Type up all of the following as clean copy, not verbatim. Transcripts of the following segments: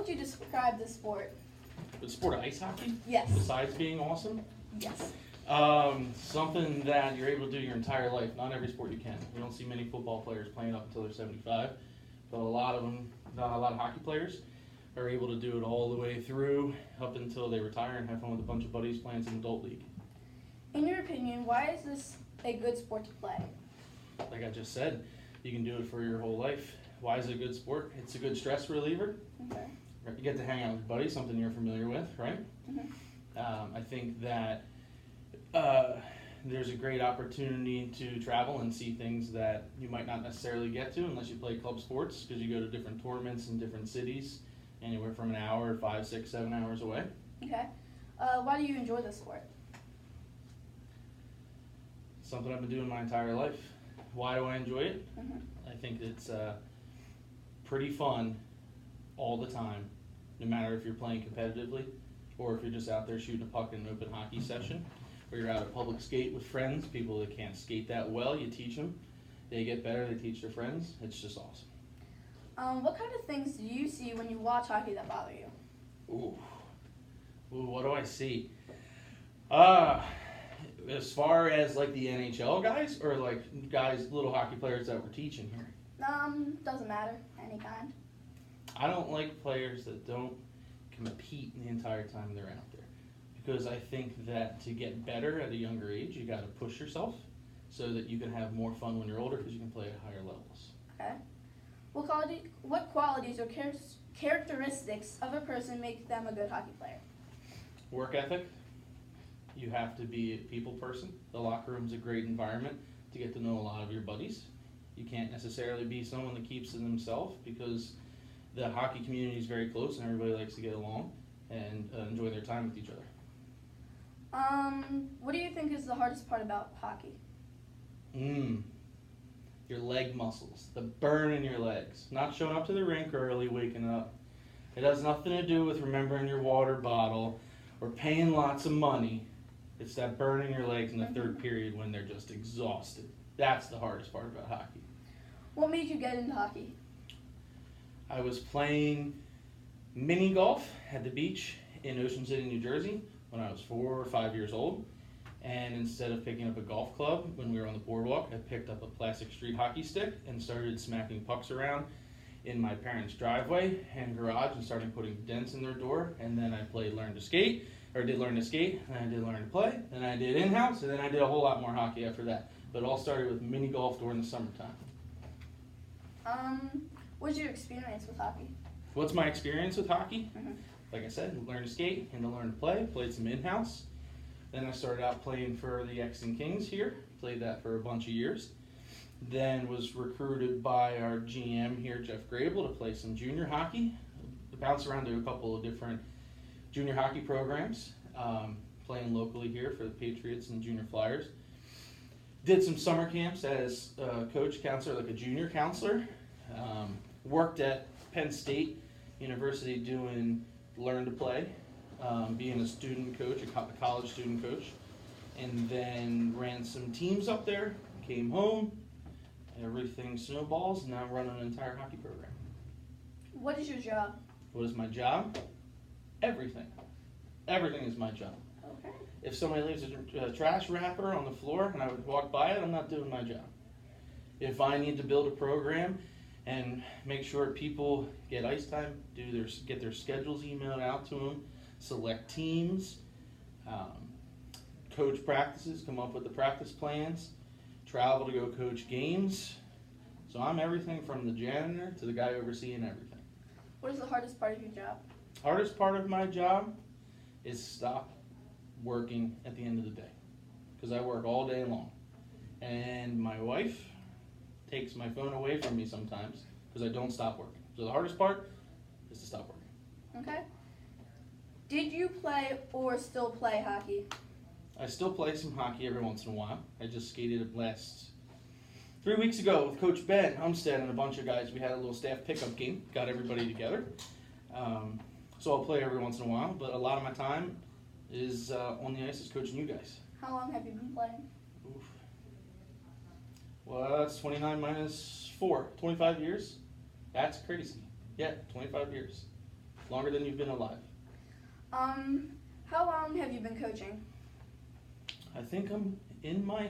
would you describe the sport? The sport of ice hockey? Yes. Besides being awesome? Yes. Something that you're able to do your entire life. Not every sport you can. You don't see many football players playing up until they're 75, but a lot of hockey players are able to do it all the way through up until they retire and have fun with a bunch of buddies playing some adult league. In your opinion, why is this a good sport to play? Like I just said, you can do it for your whole life. Why is it a good sport? It's a good stress reliever. Okay. You get to hang out with your buddies, something you're familiar with, right? Mm-hmm. I think that there's a great opportunity to travel and see things that you might not necessarily get to unless you play club sports, because you go to different tournaments in different cities, anywhere from an hour, 5, 6, 7 hours away. Okay. Why do you enjoy this sport? Something I've been doing my entire life. Why do I enjoy it? Mm-hmm. I think it's pretty fun all the time, no matter if you're playing competitively or if you're just out there shooting a puck in an open hockey session, or you're out at public skate with friends, people that can't skate that well, you teach them. They get better, they teach their friends. It's just awesome. What kind of things do you see when you watch hockey that bother you? Ooh, what do I see? As far as like the NHL guys, or like guys, little hockey players that we're teaching here? Doesn't matter. Any kind. I don't like players that don't compete the entire time they're out there, because I think that to get better at a younger age, you got to push yourself so that you can have more fun when you're older, because you can play at higher levels. Okay. What qualities or characteristics of a person make them a good hockey player? Work ethic. You have to be a people person. The locker room's a great environment to get to know a lot of your buddies. You can't necessarily be someone that keeps to themselves, because the hockey community is very close and everybody likes to get along and enjoy their time with each other. What do you think is the hardest part about hockey? Your leg muscles, the burn in your legs, not showing up to the rink early, waking up. It has nothing to do with remembering your water bottle or paying lots of money. It's that burn in your legs in the third period when they're just exhausted. That's the hardest part about hockey. What made you get into hockey? I was playing mini golf at the beach in Ocean City, New Jersey when I was 4 or 5 years old. And instead of picking up a golf club when we were on the boardwalk, I picked up a plastic street hockey stick and started smacking pucks around in my parents' driveway and garage and started putting dents in their door. And then I did learn to skate, and I did learn to play, and I did in-house, and then I did a whole lot more hockey after that. But it all started with mini golf during the summertime. What's your experience with hockey? What's my experience with hockey? Mm-hmm. Like I said, learn to skate and to learn to play. Played some in-house. Then I started out playing for the Exton Kings here. Played that for a bunch of years. Then was recruited by our GM here, Jeff Grable, to play some junior hockey. Bounced around to a couple of different junior hockey programs, playing locally here for the Patriots and Junior Flyers. Did some summer camps as a coach, counselor, like a junior counselor. Worked at Penn State University doing learn to play, being a student coach, a college student coach. And then ran some teams up there, came home, everything snowballs, and now I'm running an entire hockey program. What is your job? What is my job? Everything. Everything is my job. Okay. If somebody leaves a trash wrapper on the floor and I would walk by it, I'm not doing my job. If I need to build a program and make sure people get ice time, get their schedules emailed out to them, select teams, coach practices, come up with the practice plans, travel to go coach games. So I'm everything from the janitor to the guy overseeing everything. What is the hardest part of your job? Hardest part of my job is stop working at the end of the day, because I work all day long. And my wife takes my phone away from me sometimes because I don't stop working. So the hardest part is to stop working. Okay. Did you play or still play hockey? I still play some hockey every once in a while. I just skated last 3 weeks ago with Coach Ben Umstead and a bunch of guys. We had a little staff pickup game, got everybody together. So I'll play every once in a while, but a lot of my time is on the ice as coaching you guys. How long have you been playing? Oof. Well, that's 29 minus 4, 25 years. That's crazy. Yeah, 25 years. Longer than you've been alive. How long have you been coaching? I think I'm in my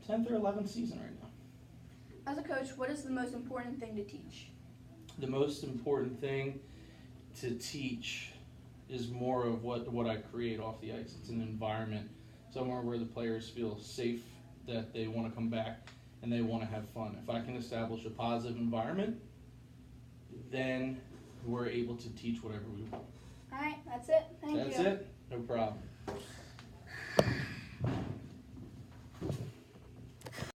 10th or 11th season right now. As a coach, what is the most important thing to teach? The most important thing to teach is more of what I create off the ice. It's an environment, somewhere where the players feel safe, that they want to come back and they want to have fun. If I can establish a positive environment, then we're able to teach whatever we want. All right, that's it. Thank you. That's it. No problem.